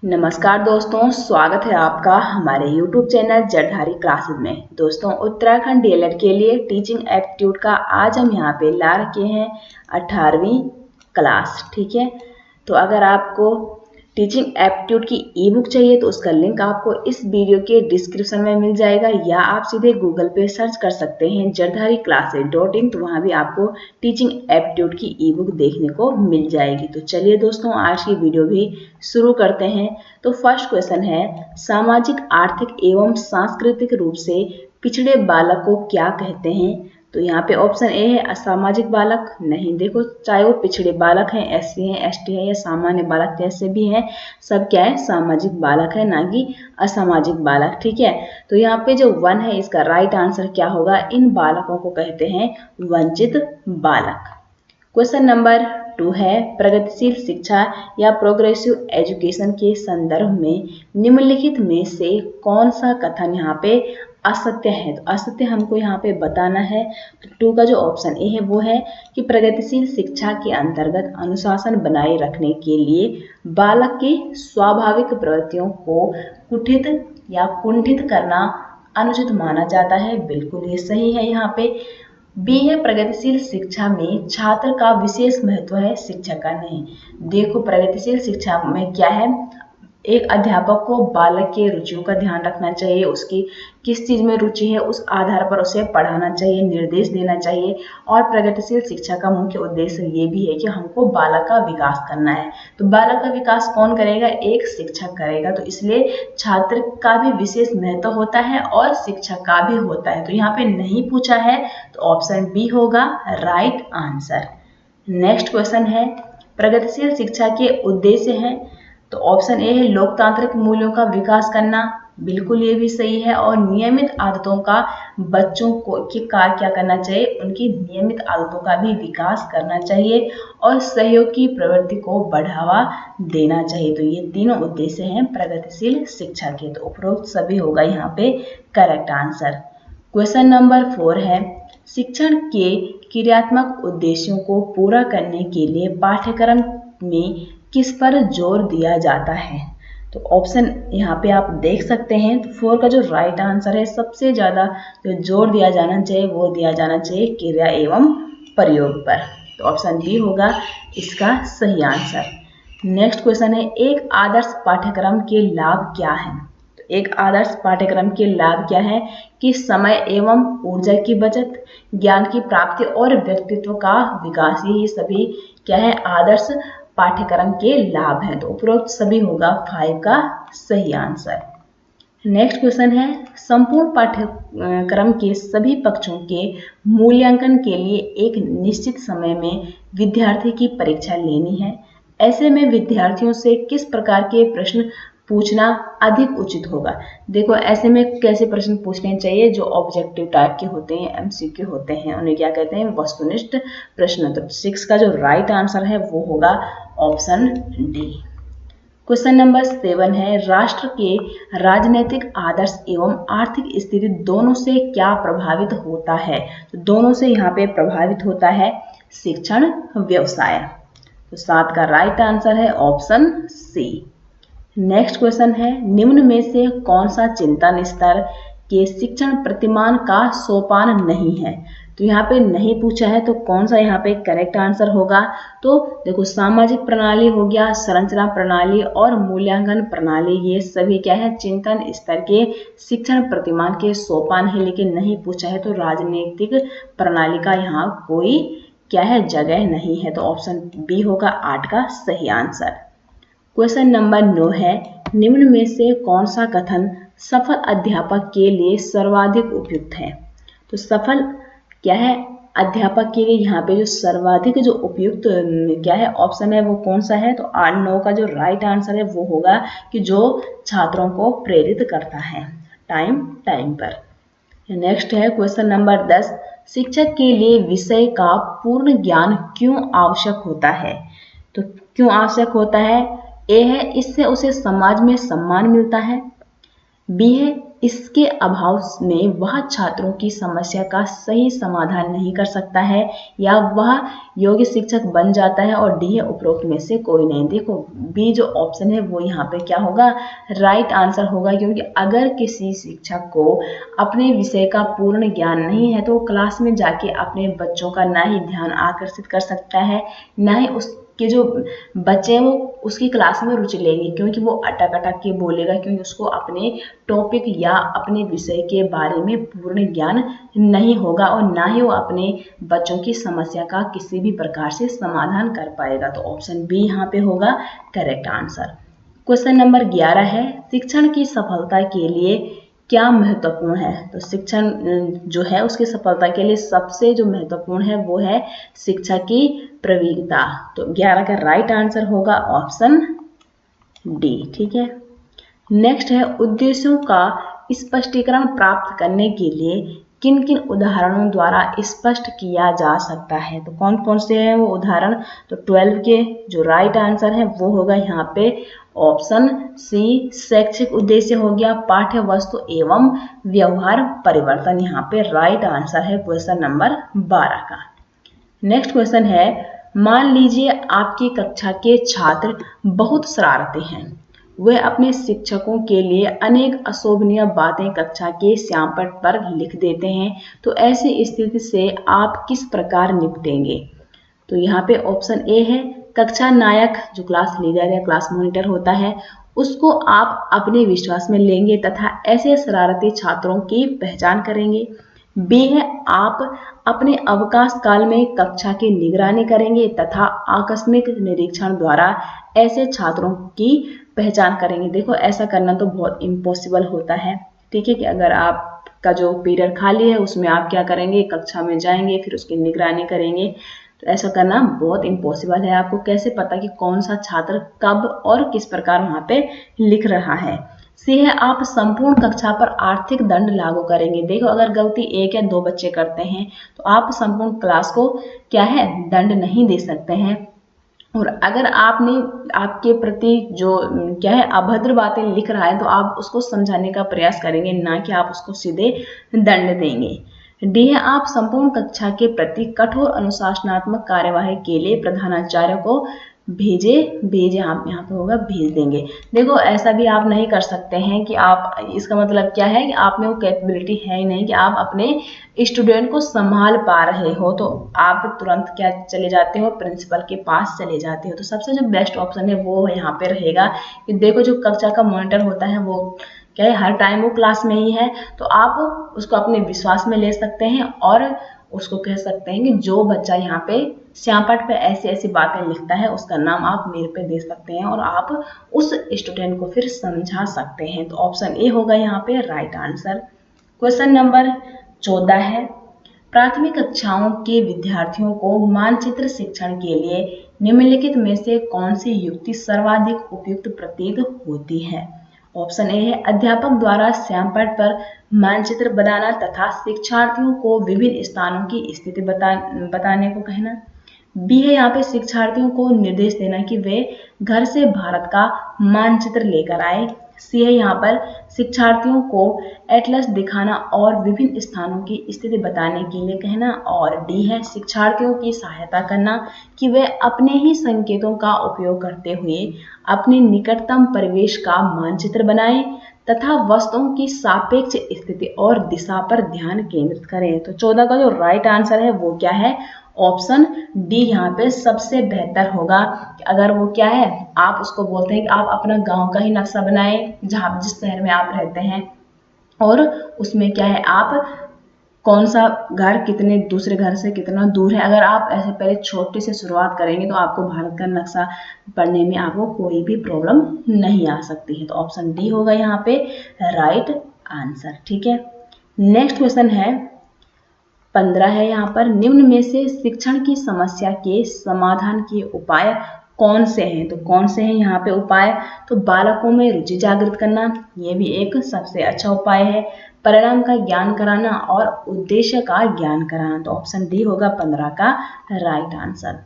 नमस्कार दोस्तों, स्वागत है आपका हमारे YouTube चैनल जड़धारी क्लासेस में। दोस्तों, उत्तराखंड डीएलएड के लिए टीचिंग एप्टीट्यूड का आज हम यहाँ पे ला रखे हैं 18वीं क्लास। ठीक है, तो अगर आपको टीचिंग एप्टीट्यूड की ई बुक चाहिए तो उसका लिंक आपको इस वीडियो के डिस्क्रिप्शन में मिल जाएगा, या आप सीधे गूगल पे सर्च कर सकते हैं jardhari-classes.in, तो वहाँ भी आपको टीचिंग एप्टीट्यूड की ई बुक देखने को मिल जाएगी। तो चलिए दोस्तों, आज की वीडियो भी शुरू करते हैं। तो फर्स्ट क्वेश्चन है, सामाजिक, आर्थिक एवं सांस्कृतिक रूप से पिछड़े बालक को क्या कहते हैं? तो यहाँ पे ऑप्शन ए है असामाजिक बालक। नहीं, देखो, चाहे वो पिछड़े बालक हैं, एससी हैं, एसटी हैं या सामान्य बालक जैसे भी हैं, सब क्या है, सामाजिक बालक है, ना कि असामाजिक बालक। ठीक है, तो यहाँ पे जो 1 है इसका राइट आंसर क्या होगा? इन बालकों को कहते हैं वंचित बालक। क्वेश्चन नंबर 2 है, प्रगतिशील शिक्षा या प्रोग्रेसिव एजुकेशन के संदर्भ में निम्नलिखित में से कौन सा कथन यहाँ पे असत्य है? तो असत्य हमको यहाँ पे बताना है। तो 2 का जो ऑप्शन ए है वो है कि प्रगतिशील शिक्षा के अंतर्गत अनुशासन बनाए रखने के लिए बालक की स्वाभाविक प्रवृत्तियों को कुंठित करना अनुचित माना जाता है। बिल्कुल ये सही है। यहाँ पे बी है, प्रगतिशील शिक्षा में छात्र का विशेष महत्व है, शिक्षक का नहीं। देखो, प्रगतिशील शिक्षा में क्या है, एक अध्यापक को बालक के रुचियों का ध्यान रखना चाहिए, उसकी किस चीज में रुचि है उस आधार पर उसे पढ़ाना चाहिए, निर्देश देना चाहिए। और प्रगतिशील शिक्षा का मुख्य उद्देश्य ये भी है कि हमको बालक का विकास करना है। तो बालक का विकास कौन करेगा? एक शिक्षक करेगा। तो इसलिए छात्र का भी विशेष महत्व होता है और शिक्षक का भी होता है। तो यहाँ पे नहीं पूछा है, तो ऑप्शन बी होगा राइट आंसर। नेक्स्ट क्वेश्चन है, प्रगतिशील शिक्षा के उद्देश्य हैं, तो ऑप्शन ए है लोकतांत्रिक मूल्यों का विकास करना। बिल्कुल ये भी सही है। और नियमित आदतों का बच्चों को क्या करना चाहिए? उनकी नियमित आदतों का भी विकास करना चाहिए और सहयोग की प्रवृत्ति को बढ़ावा देना चाहिए। तो ये तीनों उद्देश्य हैं प्रगतिशील शिक्षा के। तो उपरोक्त सभी होगा यहाँ पे करेक्ट आंसर। क्वेश्चन नंबर 4 है, शिक्षण के क्रियात्मक उद्देश्यों को पूरा करने के लिए पाठ्यक्रम में किस पर जोर दिया जाता है? तो ऑप्शन यहाँ पे आप देख सकते हैं। तो 4 का जो राइट आंसर है, सबसे ज्यादा जो जोर दिया जाना चाहिए वो दिया जाना चाहिए क्रिया एवं प्रयोग पर। तो ऑप्शन बी होगा इसका सही आंसर। नेक्स्ट क्वेश्चन है, एक आदर्श पाठ्यक्रम के लाभ क्या है? तो एक आदर्श पाठ्यक्रम के लाभ क्या है कि समय एवं ऊर्जा की बचत, ज्ञान की प्राप्ति और व्यक्तित्व का विकास, ये सभी क्या है, आदर्श पाठ्यक्रम के लाभ हैं। तो उपरोक्त सभी होगा 5 का सही आंसर। नेक्स्ट क्वेश्चन है, संपूर्ण पाठ्यक्रम के सभी पक्षों के मूल्यांकन के लिए एक निश्चित समय में विद्यार्थी की परीक्षा लेनी है। ऐसे में विद्यार्थियों से किस प्रकार के प्रश्न पूछना अधिक उचित होगा? देखो, ऐसे में कैसे प्रश्न पूछने चाहिए? जो ऑब्जेक्टिव टाइप के होते हैं, एमसीक्यू होते हैं, उन्हें क्या कहते हैं? वस्तुनिष्ठ प्रश्न। तो 6 का जो राइट आंसर है वो होगा ऑप्शन डी। क्वेश्चन नंबर 7 है, राष्ट्र के राजनीतिक आदर्श एवं आर्थिक स्थिति दोनों से क्या प्रभावित होता है? तो दोनों से यहाँ पे प्रभावित होता है शिक्षण व्यवसाय। तो 7 का राइट आंसर है ऑप्शन सी। नेक्स्ट क्वेश्चन है, निम्न में से कौन सा चिंतन स्तर के शिक्षण प्रतिमान का सोपान नहीं है? तो यहाँ पे नहीं पूछा है, तो कौन सा यहाँ पे करेक्ट आंसर होगा? तो देखो, सामाजिक प्रणाली हो गया, संरचना प्रणाली और मूल्यांकन प्रणाली, ये सभी क्या है, चिंतन स्तर के शिक्षण प्रतिमान के सोपान है। लेकिन नहीं पूछा है, तो राजनीतिक प्रणाली का यहाँ कोई क्या है, जगह नहीं है। तो ऑप्शन बी होगा 8 का सही आंसर। क्वेश्चन नंबर 9 है, निम्न में से कौन सा कथन सफल अध्यापक के लिए सर्वाधिक उपयुक्त है? तो सफल क्या है, अध्यापक के लिए यहाँ पे जो सर्वाधिक जो उपयुक्त क्या है ऑप्शन है वो कौन सा है? तो 8-9 का जो राइट आंसर है वो होगा कि जो छात्रों को प्रेरित करता है टाइम पर। नेक्स्ट है क्वेश्चन नंबर 10, शिक्षक के लिए विषय का पूर्ण ज्ञान क्यों आवश्यक होता है? तो क्यों आवश्यक होता है? ए है, इससे उसे समाज में सम्मान मिलता है। बी है, इसके अभाव में वह छात्रों की समस्या का सही समाधान नहीं कर सकता है या वह योग्य शिक्षक बन जाता है, और डी है उपरोक्त में से कोई नहीं। देखो बी जो ऑप्शन है वो यहाँ पे क्या होगा, राइट आंसर होगा, क्योंकि अगर किसी शिक्षक को अपने विषय का पूर्ण ज्ञान नहीं है तो वो क्लास में जाके अपने बच्चों का ना ही ध्यान आकर्षित कर सकता है, ना ही उसके जो बच्चे हैं वो उसकी क्लास में रुचि लेंगे, क्योंकि वो अटक अटक के बोलेगा, क्योंकि उसको अपने टॉपिक या अपने विषय के बारे में पूर्ण ज्ञान नहीं होगा और ना ही वो अपने बच्चों की समस्या का किसी भी प्रकार से समाधान कर पाएगा। तो ऑप्शन बी यहाँ पे होगा करेक्ट आंसर। क्वेश्चन नंबर 11 है, शिक्षण की सफलता के लिए क्या महत्वपूर्ण है? तो शिक्षण जो है उसकी सफलता के लिए सबसे जो महत्वपूर्ण है वो है शिक्षा की प्रवीणता। तो 11 का राइट आंसर होगा ऑप्शन डी। ठीक है, नेक्स्ट है, उद्देश्यों का स्पष्टीकरण प्राप्त करने के लिए किन किन उदाहरणों द्वारा स्पष्ट किया जा सकता है? तो कौन कौन से हैं वो उदाहरण? तो 12 के जो राइट आंसर है वो होगा यहाँ पे ऑप्शन सी, शैक्षिक उद्देश्य हो गया, पाठ्य वस्तु एवं व्यवहार परिवर्तन यहाँ पे राइट आंसर है क्वेश्चन नंबर 12 का। नेक्स्ट क्वेश्चन है, मान लीजिए आपकी कक्षा के छात्र बहुत शरारती हैं, वे अपने शिक्षकों के लिए अनेक अशोभनीय बातें कक्षा के श्यामपट्ट पर लिख देते हैं, तो ऐसी स्थिति से आप किस प्रकार निपटेंगे? तो यहाँ पे ऑप्शन ए है, कक्षा नायक जो क्लास लीडर या क्लास मॉनिटर होता है उसको आप अपने विश्वास में लेंगे तथा ऐसे शरारती छात्रों की पहचान करेंगे। बी है, आप अपने अवकाश काल में कक्षा की निगरानी करेंगे तथा आकस्मिक निरीक्षण द्वारा ऐसे छात्रों की पहचान करेंगे। देखो ऐसा करना तो बहुत इम्पॉसिबल होता है, ठीक है, कि अगर आपका जो पीरियड खाली है उसमें आप क्या करेंगे, कक्षा में जाएंगे फिर उसकी निगरानी करेंगे, तो ऐसा करना बहुत इम्पॉसिबल है। आपको कैसे पता कि कौन सा छात्र कब और किस प्रकार वहाँ पे लिख रहा है? सी है, आप संपूर्ण कक्षा पर आर्थिक दंड लागू करेंगे। देखो अगर गलती एक या दो बच्चे करते हैं तो आप संपूर्ण क्लास को क्या है, दंड नहीं दे सकते हैं। और अगर आपने आपके प्रति जो क्या है अभद्र बातें लिख रहा है तो आप उसको समझाने का प्रयास करेंगे, ना कि आप उसको सीधे दंड देंगे। डी है, आप संपूर्ण कक्षा के प्रति कठोर अनुशासनात्मक कार्यवाही के लिए प्रधानाचार्य को भेजे आप यहाँ पे होगा भेज देंगे। देखो ऐसा भी आप नहीं कर सकते हैं कि आप, इसका मतलब क्या है कि आप में वो कैपेबिलिटी है ही नहीं कि आप अपने स्टूडेंट को संभाल पा रहे हो, तो आप तुरंत क्या चले जाते हो, प्रिंसिपल के पास चले जाते हो। तो सबसे जो बेस्ट ऑप्शन है वो यहाँ पे रहेगा कि देखो जो कक्षा का मॉनिटर होता है वो क्या है, हर टाइम वो क्लास में ही है, तो आप उसको अपने विश्वास में ले सकते हैं और उसको कह सकते हैं कि जो बच्चा यहाँ पे श्यामपट्ट पे ऐसी ऐसी बातें लिखता है उसका नाम आप मेरे पे दे सकते हैं और आप उस स्टूडेंट को फिर समझा सकते हैं। तो ऑप्शन ए होगा यहाँ पे राइट आंसर। क्वेश्चन नंबर 14 है, प्राथमिक कक्षाओं के विद्यार्थियों को मानचित्र शिक्षण के लिए निम्नलिखित में से कौन सी युक्ति सर्वाधिक उपयुक्त प्रतीत होती है? ऑप्शन ए है, अध्यापक द्वारा श्यामपट्ट पर मानचित्र बनाना तथा शिक्षार्थियों को विभिन्न स्थानों की स्थिति बताने को कहना। बी है, यहाँ पे शिक्षार्थियों को निर्देश देना कि वे घर से भारत का मानचित्र लेकर आए। सी है, यहाँ पर शिक्षार्थियों को एटलस दिखाना और विभिन्न स्थानों की स्थिति बताने के लिए कहना। और डी है, शिक्षार्थियों की सहायता करना कि वे अपने ही संकेतों का उपयोग करते हुए अपने निकटतम परिवेश का मानचित्र बनाएं तथा वस्तुओं की सापेक्ष स्थिति और दिशा पर ध्यान केंद्रित करें। तो 14 का जो राइट आंसर है वो क्या है, ऑप्शन डी यहाँ पे सबसे बेहतर होगा। कि अगर वो क्या है, आप उसको बोलते हैं कि आप अपना गांव का ही नक्शा बनाएं जहाँ जिस शहर में आप रहते हैं, और उसमें क्या है आप कौन सा घर कितने दूसरे घर से कितना दूर है। अगर आप ऐसे पहले छोटे से शुरुआत करेंगे तो आपको भारत का नक्शा पढ़ने में आपको कोई भी प्रॉब्लम नहीं आ सकती है। तो ऑप्शन डी होगा यहाँ पे राइट आंसर। ठीक है, नेक्स्ट क्वेश्चन है 15 है, यहाँ पर निम्न में से शिक्षण की समस्या के समाधान के उपाय कौन से हैं? तो कौन से हैं यहाँ पे उपाय? तो बालकों में रुचि जागृत करना, ये भी एक सबसे अच्छा उपाय है। परिणाम का ज्ञान कराना और उद्देश्य का ज्ञान कराना। तो ऑप्शन डी होगा 15 का राइट आंसर।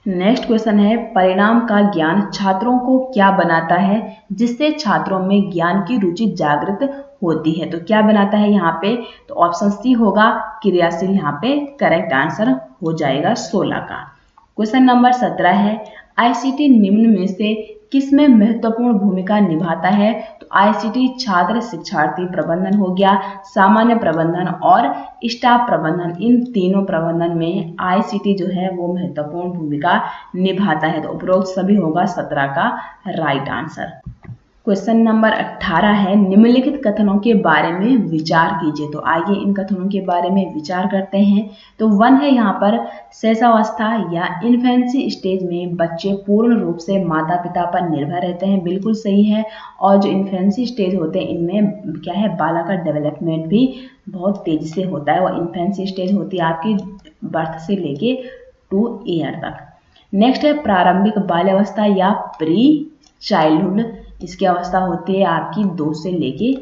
नेक्स्ट क्वेश्चन है, परिणाम का ज्ञान छात्रों को क्या बनाता है जिससे छात्रों में ज्ञान की रुचि जागृत होती है। तो क्या बनाता है यहाँ पे, तो ऑप्शन सी होगा क्रियाशील यहाँ पे करेक्ट आंसर हो जाएगा 16 का। क्वेश्चन नंबर 17 है, आईसीटी निम्न में से किसमें महत्वपूर्ण भूमिका निभाता है? तो आईसीटी छात्र शिक्षार्थी प्रबंधन हो गया, सामान्य प्रबंधन और स्टाफ प्रबंधन, इन तीनों प्रबंधन में आईसीटी जो है वो महत्वपूर्ण भूमिका निभाता है। तो उपरोक्त सभी होगा 17 का राइट आंसर। क्वेश्चन नंबर 18 है, निम्नलिखित कथनों के बारे में विचार कीजिए। तो आइए इन कथनों के बारे में विचार करते हैं। तो 1 है यहाँ पर, शैशवावस्था या इन्फेंसी स्टेज में बच्चे पूर्ण रूप से माता पिता पर निर्भर रहते हैं, बिल्कुल सही है। और जो इन्फेंसी स्टेज होते हैं इनमें क्या है, बालक का डेवलपमेंट भी बहुत तेजी से होता है। और इन्फेंसी स्टेज होती है आपकी बर्थ से लेके 2 ईयर तक। नेक्स्ट है प्रारंभिक बाल्यावस्था या प्री चाइल्डहुड, इसकी अवस्था होती है आपकी 2 से लेके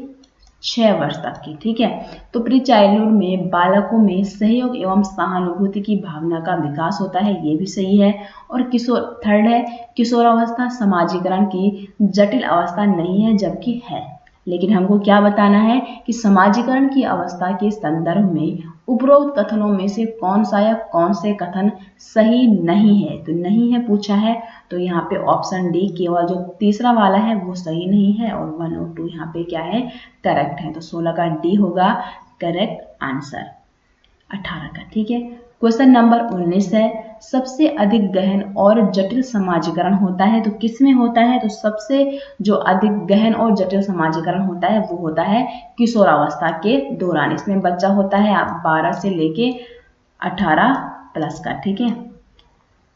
6 वर्ष तक की, ठीक है। तो प्री चाइल्डहुड में बालकों में सहयोग एवं सहानुभूति की भावना का विकास होता है, ये भी सही है। और थर्ड है, किशोरावस्था समाजीकरण की जटिल अवस्था नहीं है, जबकि है। लेकिन हमको क्या बताना है कि समाजीकरण की अवस्था के संदर्भ में उपरोक्त कथनों में से कौन सा या कौन से कथन सही नहीं है? तो नहीं है पूछा है, तो यहाँ पे ऑप्शन डी केवल जो तीसरा वाला है वो सही नहीं है, और 1 और 2 यहाँ पे क्या है, करेक्ट है। तो 16 का डी होगा करेक्ट आंसर 18 का, ठीक है। क्वेश्चन नंबर 19 है, सबसे अधिक गहन और जटिल समाजीकरण होता है, तो किसमें होता है? तो सबसे जो अधिक गहन और जटिल समाजीकरण होता है वो होता है किशोरावस्था के दौरान। इसमें बच्चा होता है आप 12 से लेके 18 प्लस का, ठीक है।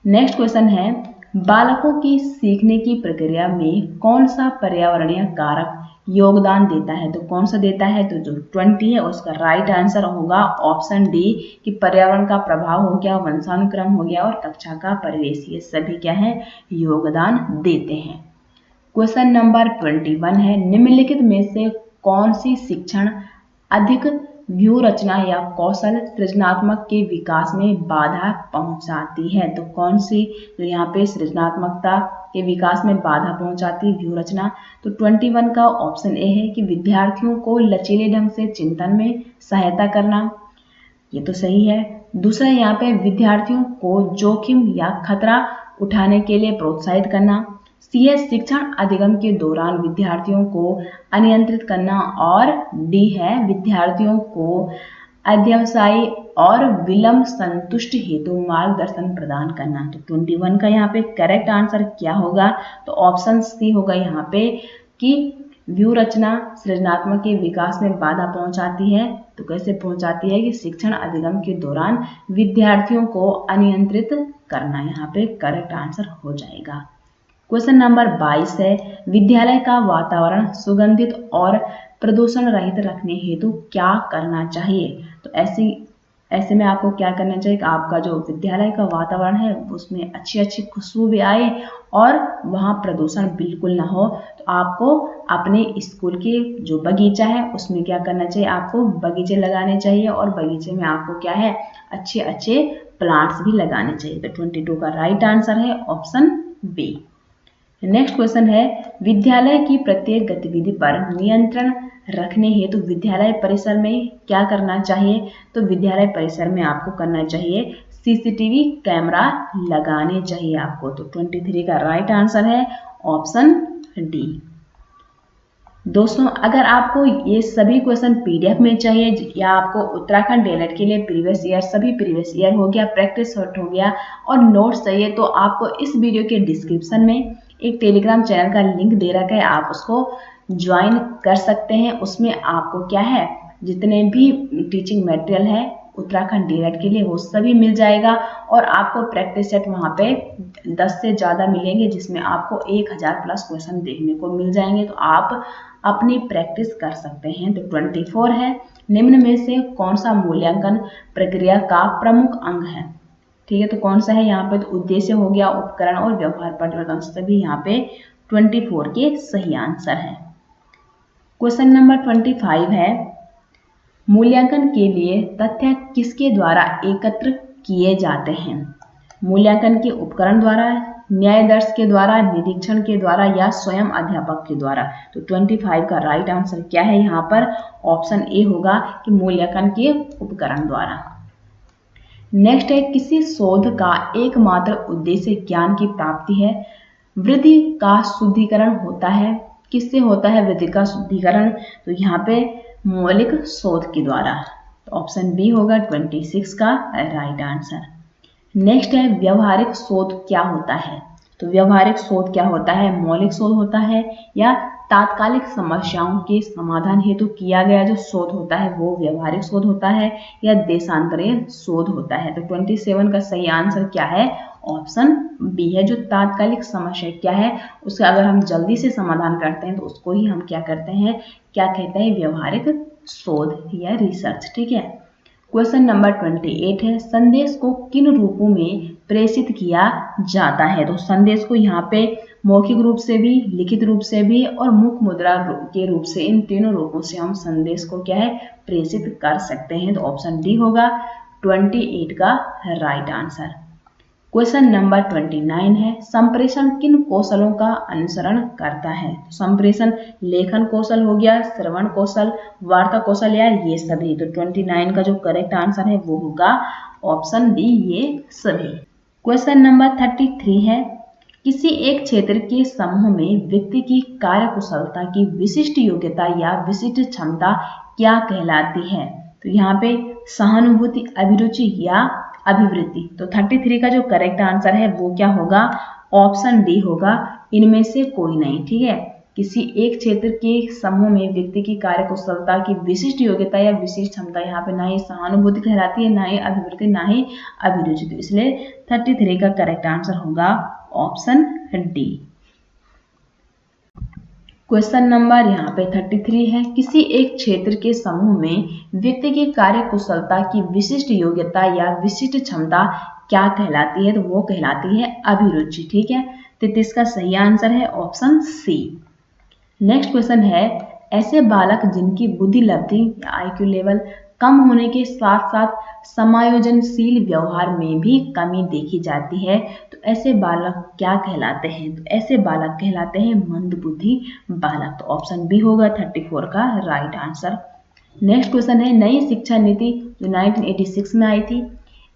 नेक्स्ट क्वेश्चन है, बालकों की सीखने की प्रक्रिया में कौन सा पर्यावरणीय कारक योगदान देता है? तो कौन सा देता है? तो जो 20 है उसका राइट आंसर होगा ऑप्शन डी कि पर्यावरण का प्रभाव हो गया, वंशानुक्रम हो गया और कक्षा का परिवेश, ये सभी क्या है, योगदान देते हैं। क्वेश्चन नंबर 21 है, निम्नलिखित में से कौन सी शिक्षण अधिक व्यू रचना या कौशल सृजनात्मक के विकास में बाधा पहुंचाती है? तो कौन सी जो यहाँ पे सृजनात्मकता के विकास में बाधा पहुंचाती व्यू रचना? तो 21 का ऑप्शन ए है कि विद्यार्थियों को लचीले ढंग से चिंतन में सहायता करना, ये तो सही है। दूसरा यहाँ पे विद्यार्थियों को जोखिम या खतरा उठाने के लिए प्रोत्साहित करना। सी है शिक्षण अधिगम के दौरान विद्यार्थियों को अनियंत्रित करना। और डी है विद्यार्थियों को अध्यवसायी और विलंब संतुष्ट हेतु मार्गदर्शन प्रदान करना। तो 21 का यहाँ पे करेक्ट आंसर क्या होगा? तो ऑप्शन सी होगा यहाँ पे कि व्यू रचना सृजनात्मक के विकास में बाधा पहुंचाती है। तो कैसे पहुंचाती है कि शिक्षण अधिगम के दौरान विद्यार्थियों को अनियंत्रित करना, यहाँ पे करेक्ट आंसर हो जाएगा। क्वेश्चन नंबर 22 है, विद्यालय का वातावरण सुगंधित और प्रदूषण रहित रखने हेतु क्या करना चाहिए? तो ऐसे में आपको क्या करना चाहिए कि आपका जो विद्यालय का वातावरण है उसमें अच्छी अच्छी खुशबू भी आए और वहाँ प्रदूषण बिल्कुल ना हो। तो आपको अपने स्कूल के जो बगीचा है उसमें क्या करना चाहिए, आपको बगीचे लगाने चाहिए और बगीचे में आपको क्या है, अच्छे अच्छे प्लांट्स भी लगाने चाहिए। तो 22 का राइट आंसर है ऑप्शन बी। नेक्स्ट क्वेश्चन है, विद्यालय की प्रत्येक गतिविधि पर नियंत्रण रखने हेतु विद्यालय परिसर में क्या करना चाहिए? तो विद्यालय परिसर में आपको करना चाहिए सीसीटीवी कैमरा लगाने चाहिए आपको। तो 23 का राइट आंसर है ऑप्शन डी। दोस्तों अगर आपको ये सभी क्वेश्चन पीडीएफ में चाहिए या आपको उत्तराखंड डीएलएड के लिए प्रीवियस ईयर सभी प्रीवियस ईयर हो गया, प्रैक्टिस सेट हो गया और नोट्स चाहिए, तो आपको इस वीडियो के डिस्क्रिप्शन में एक टेलीग्राम चैनल का लिंक दे रखा है, आप उसको ज्वाइन कर सकते हैं। उसमें आपको क्या है, जितने भी टीचिंग मटेरियल है उत्तराखंड डीएलएड के लिए वो सभी मिल जाएगा और आपको प्रैक्टिस सेट वहाँ पे 10 से ज़्यादा मिलेंगे जिसमें आपको 1000 प्लस क्वेश्चन देखने को मिल जाएंगे। तो आप अपनी प्रैक्टिस कर सकते हैं। तो 24 है, निम्न में से कौन सा मूल्यांकन प्रक्रिया का प्रमुख अंग है? ठीक है, तो कौन सा है यहाँ पे? तो उद्देश्य हो गया, उपकरण और व्यवहार परिवर्तन, सभी यहाँ पे 24 के सही आंसर है। क्वेश्चन नंबर 25 है, मूल्यांकन के लिए तथ्य किसके द्वारा एकत्र किए जाते हैं? मूल्यांकन के उपकरण द्वारा न्यायदर्श के द्वारा, निरीक्षण के द्वारा या स्वयं अध्यापक के द्वारा। तो 25 का राइट आंसर क्या है यहाँ पर? ऑप्शन ए होगा कि मूल्यांकन के उपकरण द्वारा। नेक्स्ट है, किसी शोध का एकमात्र उद्देश्य ज्ञान की प्राप्ति है। वृद्धि का शुद्धिकरण होता है। किससे होता है वृद्धि का शुद्धिकरण? तो यहाँ पे मौलिक शोध के द्वारा। तो ऑप्शन बी होगा 26 का राइट आंसर। नेक्स्ट है, व्यवहारिक शोध क्या होता है? तो व्यवहारिक शोध क्या होता है? मौलिक शोध होता है या तात्कालिक समस्याओं के समाधान हेतु किया गया जो शोध होता है वो व्यवहारिक शोध होता है या देशांतरीय शोध होता है। तो 27 का सही आंसर क्या है? ऑप्शन बी है। जो तात्कालिक समस्या क्या है उसका अगर हम जल्दी से समाधान करते हैं तो उसको ही हम क्या करते हैं, क्या कहते हैं? व्यवहारिक शोध या रिसर्च। ठीक है। क्वेश्चन नंबर 28 है, संदेश को किन रूपों में प्रेषित किया जाता है? तो संदेश को यहाँ पे मौखिक रूप से भी, लिखित रूप से भी और मुख मुद्रा के रूप से, इन तीनों रूपों से हम संदेश को क्या है प्रेषित कर सकते हैं। तो ऑप्शन डी होगा 28 का राइट आंसर। क्वेश्चन नंबर 29 है, संप्रेषण किन कौशलों का अनुसरण करता है? संप्रेषण लेखन कौशल हो गया, श्रवण कौशल, वार्ता कौशल या ये सभी। तो 29 का जो करेक्ट आंसर है वो होगा ऑप्शन डी, ये सभी। क्वेश्चन नंबर 33 है, किसी एक क्षेत्र के समूह में व्यक्ति की कार्यकुशलता की विशिष्ट योग्यता या विशिष्ट क्षमता क्या कहलाती है? तो यहाँ पे सहानुभूति, अभिरुचि या अभिवृत्ति। तो 33 का जो करेक्ट आंसर है वो क्या होगा? ऑप्शन डी होगा, इनमें से कोई नहीं। ठीक है। किसी एक क्षेत्र के समूह में व्यक्ति की कार्यकुशलता की विशिष्ट योग्यता या विशिष्ट क्षमता, यहाँ पे ना ही सहानुभूति कहलाती है, ना ही अभिवृत्ति, ना ही अभिरुचि। तो इसलिए 33 का करेक्ट आंसर होगा ऑप्शन डी। क्वेश्चन नंबर यहाँ पे 33 है, किसी एक क्षेत्र के समूह में व्यक्ति की कार्यकुशलता की विशिष्ट योग्यता या विशिष्ट क्षमता क्या कहलाती है? तो वो कहलाती है अभिरुचि। ठीक है। 33 का सही आंसर है ऑप्शन सी। नेक्स्ट क्वेश्चन है, ऐसे बालक जिनकी बुद्धि लब्धि या आईक्यू लेवल कम होने के साथ साथ समायोजनशील व्यवहार में भी कमी देखी जाती है, तो ऐसे बालक क्या कहलाते हैं? तो ऐसे बालक कहलाते हैं मंदबुद्धि बालक। तो ऑप्शन बी होगा 34 का राइट आंसर। नेक्स्ट क्वेश्चन है, नई शिक्षा नीति जो 1986 में आई थी,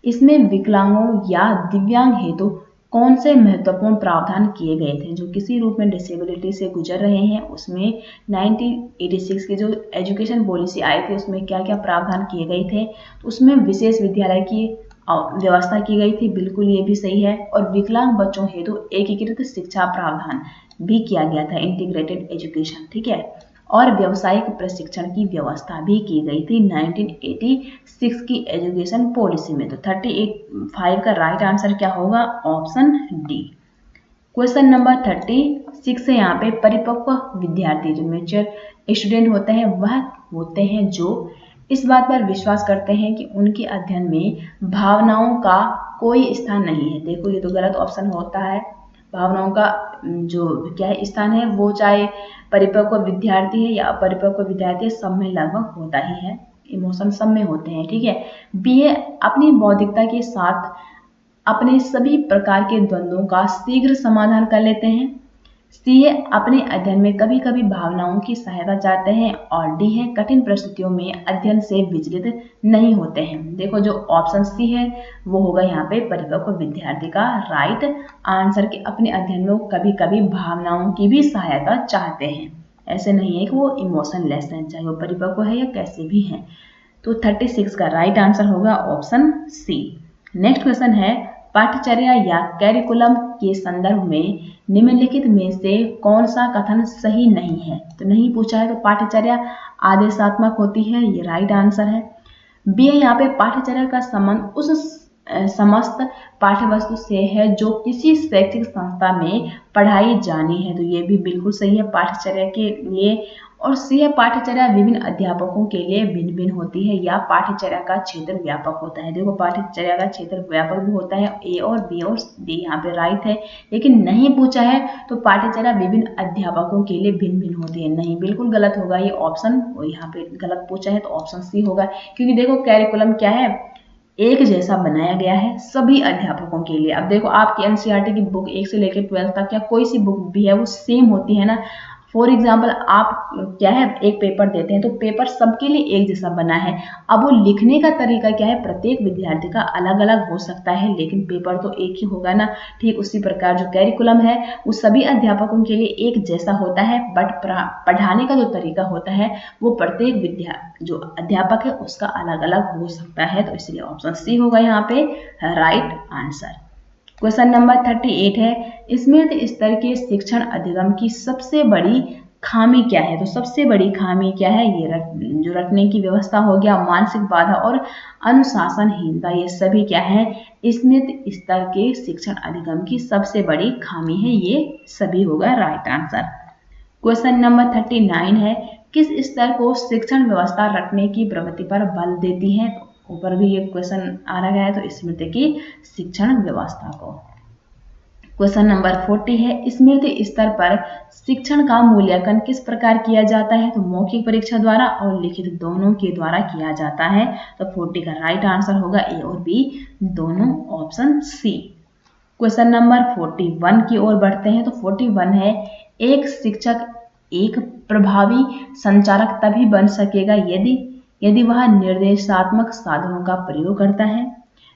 इसमें विकलांगों या दिव्यांग हेतु कौन से महत्वपूर्ण प्रावधान किए गए थे? जो किसी रूप में डिसेबिलिटी से गुजर रहे हैं उसमें 1986 की जो एजुकेशन पॉलिसी आई थी उसमें क्या क्या प्रावधान किए गए थे? तो उसमें विशेष विद्यालय की व्यवस्था की गई थी, बिल्कुल ये भी सही है। और विकलांग बच्चों हेतु एकीकृत शिक्षा प्रावधान भी किया गया था, इंटीग्रेटेड एजुकेशन। ठीक है। और व्यावसायिक प्रशिक्षण की व्यवस्था भी की गई थी 1986 की एजुकेशन पॉलिसी में। तो 35 का राइट आंसर क्या होगा? Option D. क्वेश्चन नंबर 36 है, यहाँ पे परिपक्व विद्यार्थी जो मैच्योर स्टूडेंट होते हैं वह होते हैं जो इस बात पर विश्वास करते हैं कि उनके अध्ययन में भावनाओं का कोई स्थान नहीं है। देखो ये तो गलत ऑप्शन होता है। भावनाओं का जो क्या है स्थान है वो चाहे परिपक्व विद्यार्थी है या अपरिपक्व विद्यार्थी, सब में लगभग होता ही है। इमोशन सब में होते हैं। ठीक है। बी है, अपनी बौद्धिकता के साथ अपने सभी प्रकार के द्वंद्वों का शीघ्र समाधान कर लेते हैं। सी है, अपने अध्ययन में कभी कभी भावनाओं की सहायता चाहते हैं। और डी है, कठिन परिस्थितियों में अध्ययन से विचलित नहीं होते हैं। देखो जो ऑप्शन सी है वो होगा यहाँ पे परिपक्व विद्यार्थी का राइट आंसर, कि अपने अध्ययन में वो कभी कभी भावनाओं की भी सहायता चाहते हैं। ऐसे नहीं है कि वो इमोशनलेस हैं, चाहे वो परिपक्व है या कैसे भी हैं। तो 36 का राइट आंसर होगा ऑप्शन सी। नेक्स्ट क्वेश्चन है, पाठ्यचर्या या कैरिकुलम के संदर्भ में निम्नलिखित में से कौन सा कथन सही नहीं है? तो नहीं पूछा है। तो पाठ्यचर्या आदेशात्मक होती है, ये राइट आंसर है। बी है, यहाँ पे पाठ्यचर्या का संबंध उस समस्त पाठ्यवस्तु से है जो किसी शैक्षिक संस्था में पढ़ाई जानी है। तो ये भी बिल्कुल सही है पाठ्यचर्या के लिए। और सी है, पाठ्यचर्या विभिन्न अध्यापकों के लिए भिन्न भिन्न होती है या पाठ्यचर्या का क्षेत्र व्यापक होता है। देखो पाठ्यचर्या का क्षेत्र व्यापक भी होता है, ए और बी और डी यहाँ पे राइट है। लेकिन नहीं पूछा है तो पाठ्यचर्या विभिन्न अध्यापकों के लिए भिन्न भिन्न होती है, नहीं, बिल्कुल गलत होगा ये ऑप्शन। यहाँ पे गलत पूछा है तो ऑप्शन सी होगा, क्योंकि देखो कैरिकुलम क्या है, एक जैसा बनाया गया है सभी अध्यापकों के लिए। अब देखो आपकी एनसीईआरटी की बुक 1 से लेकर 12 तक या कोई सी बुक भी है वो सेम होती है ना। फॉर एग्जाम्पल आप क्या है एक पेपर देते हैं तो पेपर सबके लिए एक जैसा बना है। अब वो लिखने का तरीका क्या है प्रत्येक विद्यार्थी का अलग अलग हो सकता है, लेकिन पेपर तो एक ही होगा ना। ठीक उसी प्रकार जो कैरिकुलम है वो सभी अध्यापकों के लिए एक जैसा होता है, बट पढ़ाने का जो तरीका होता है वो प्रत्येक जो अध्यापक है उसका अलग अलग हो सकता है। तो इसलिए ऑप्शन सी होगा यहाँ पे राइट आंसर। क्वेश्चन नंबर 38 है, स्मृति स्तर के शिक्षण अधिगम की सबसे बड़ी खामी क्या है? तो सबसे बड़ी खामी क्या है? ये जो रटने की व्यवस्था हो गया, मानसिक बाधा और अनुशासनहीनता, ये सभी क्या है? स्मृति स्तर के शिक्षण अधिगम की सबसे बड़ी खामी है, ये सभी होगा राइट आंसर। क्वेश्चन नंबर 39 है, किस स्तर को शिक्षण व्यवस्था रटने की प्रवृत्ति पर बल देती है? तो ऊपर भी ये क्वेश्चन आ रहा है, तो स्मृति की शिक्षण व्यवस्था को। क्वेश्चन नंबर 40 है, स्मृति स्तर पर शिक्षण का मूल्यांकन किस प्रकार किया जाता है? तो मौखिक परीक्षा द्वारा और लिखित दोनों के द्वारा किया जाता है। तो 40 का राइट आंसर होगा ए और बी दोनों, ऑप्शन सी। क्वेश्चन नंबर 41 की ओर बढ़ते हैं। तो 41 है, एक शिक्षक एक प्रभावी संचारक तभी बन सकेगा यदि वह निर्देशात्मक साधनों का प्रयोग करता है।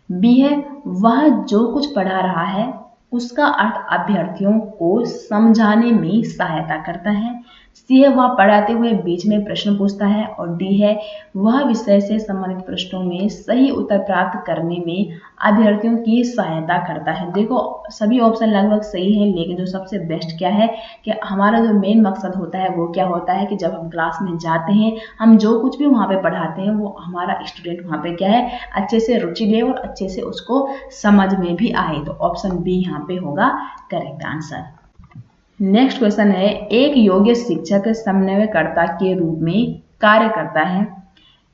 बी है, वह जो कुछ पढ़ा रहा है उसका अर्थ अभ्यर्थियों को समझाने में सहायता करता है। सी है, वह पढ़ाते हुए बीच में प्रश्न पूछता है। और डी है, वह विषय से संबंधित प्रश्नों में सही उत्तर प्राप्त करने में अभ्यर्थियों की सहायता करता है। देखो सभी ऑप्शन लगभग सही है, लेकिन जो सबसे बेस्ट क्या है कि हमारा जो मेन मकसद होता है वो क्या होता है कि जब हम क्लास में जाते हैं, हम जो कुछ भी वहाँ पे पढ़ाते हैं वो हमारा स्टूडेंट वहाँ पे क्या है अच्छे से रुचि ले और अच्छे से उसको समझ में भी आए। तो ऑप्शन बी यहाँ पे होगा करेक्ट आंसर। नेक्स्ट क्वेश्चन है, एक योग्य शिक्षक समन्वयकर्ता के रूप में कार्य करता है।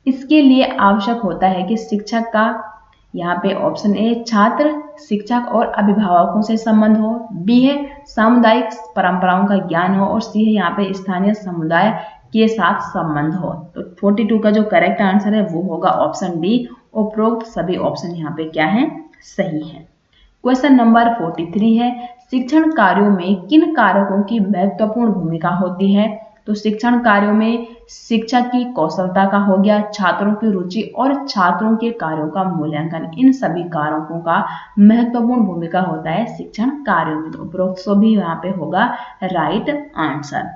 इसके लिए आवश्यक होता है कि शिक्षक का यहाँ पे ऑप्शन ए छात्र शिक्षक और अभिभावकों से संबंध हो, बी है सामुदायिक परंपराओं का ज्ञान हो, और सी है यहाँ पे स्थानीय समुदाय के साथ संबंध हो। तो 42 का जो करेक्ट आंसर है वो होगा ऑप्शन डी। उपरोक्त सभी ऑप्शन यहाँ पे क्या है सही है। क्वेश्चन नंबर 43 है, शिक्षण कार्यों में किन कारकों की महत्वपूर्ण भूमिका होती है? तो शिक्षण कार्यों में शिक्षक की कौशलता का हो गया, छात्रों की रुचि और छात्रों के कार्यों का मूल्यांकन, इन सभी कारकों का महत्वपूर्ण भूमिका होता है शिक्षण कार्यों में। तो उपरोक्त सभी यहाँ पे होगा राइट आंसर।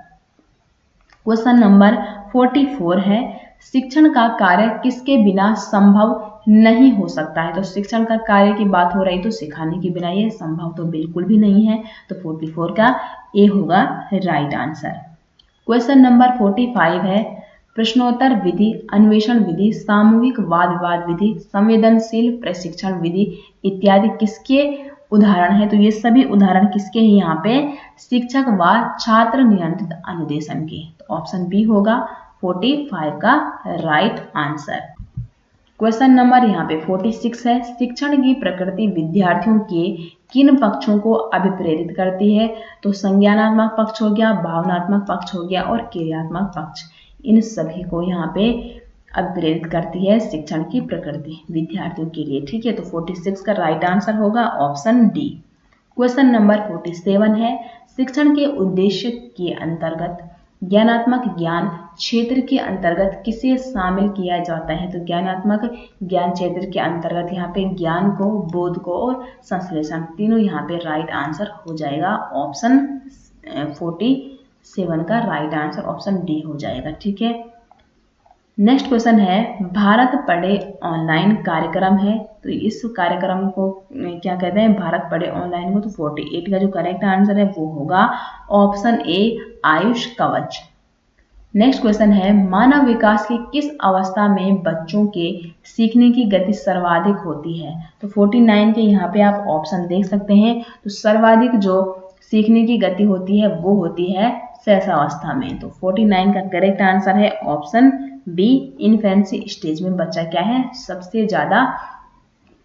क्वेश्चन नंबर 44 है, शिक्षण का कार्य किसके बिना संभव नहीं हो सकता है? तो शिक्षण का कार्य की बात हो रही तो सिखाने के बिना ये संभव तो बिल्कुल भी नहीं है। तो 44 का ए होगा राइट आंसर। क्वेश्चन नंबर 45 है, प्रश्नोत्तर विधि, अन्वेषण विधि, सामूहिक वाद विवाद विधि, संवेदनशील प्रशिक्षण विधि इत्यादि किसके उदाहरण है? तो ये सभी उदाहरण किसके हैं यहाँ पे? शिक्षक व छात्र नियंत्रित अनुदेशन के। तो ऑप्शन बी होगा 45 का राइट आंसर। क्वेश्चन नंबर यहाँ पे 46 है, शिक्षण की प्रकृति विद्यार्थियों के किन पक्षों को अभिप्रेरित करती है? तो संज्ञानात्मक पक्ष हो गया, भावनात्मक पक्ष हो गया और क्रियात्मक पक्ष, इन सभी को यहाँ पे अभिप्रेरित करती है शिक्षण की प्रकृति विद्यार्थियों के लिए। ठीक है, तो 46 का राइट आंसर होगा ऑप्शन डी। क्वेश्चन नंबर 47 है, शिक्षण के उद्देश्य के अंतर्गत ज्ञानात्मक ज्ञान क्षेत्र के अंतर्गत किसे शामिल किया जाता है? तो ज्ञानात्मक ज्ञान क्षेत्र के अंतर्गत यहाँ पे ज्ञान को, बोध को और संश्लेषण, तीनों यहाँ पे राइट आंसर हो जाएगा। ऑप्शन 47 का राइट आंसर ऑप्शन डी हो जाएगा। ठीक है, नेक्स्ट क्वेश्चन है, भारत पढ़े ऑनलाइन कार्यक्रम है, तो इस कार्यक्रम को क्या कहते हैं? भारत पढ़े ऑनलाइन को। तो 48 का जो करेक्ट आंसर है वो होगा ऑप्शन ए आयुष कवच। नेक्स्ट क्वेश्चन है, मानव विकास की किस अवस्था में बच्चों के सीखने की गति सर्वाधिक होती है? तो 49 के यहाँ पे आप ऑप्शन देख सकते हैं। तो सर्वाधिक जो सीखने की गति होती है वो होती है शैशवावस्था में। तो 49 का करेक्ट आंसर है ऑप्शन बी, इन्फेंसी स्टेज में बच्चा क्या है सबसे ज्यादा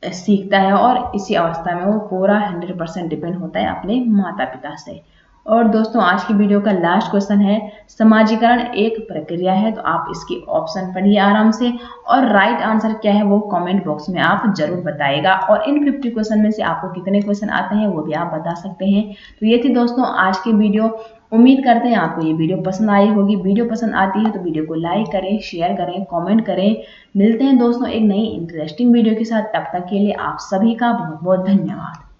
सीखता है और इसी अवस्था में वो पूरा 100% डिपेंड होता है अपने माता पिता से। और दोस्तों आज की वीडियो का लास्ट क्वेश्चन है, समाजीकरण एक प्रक्रिया है, तो आप इसकी ऑप्शन पढ़िए आराम से और राइट आंसर क्या है वो कमेंट बॉक्स में आप जरूर बताइएगा। और इन 50 क्वेश्चन में से आपको कितने क्वेश्चन आते हैं वो भी आप बता सकते हैं। तो ये थी दोस्तों आज की वीडियो। उम्मीद करते हैं आपको ये वीडियो पसंद आई होगी। वीडियो पसंद आती है तो वीडियो को लाइक करें, शेयर करें, कमेंट करें। मिलते हैं दोस्तों एक नई इंटरेस्टिंग वीडियो के साथ, तब तक के लिए आप सभी का बहुत बहुत धन्यवाद।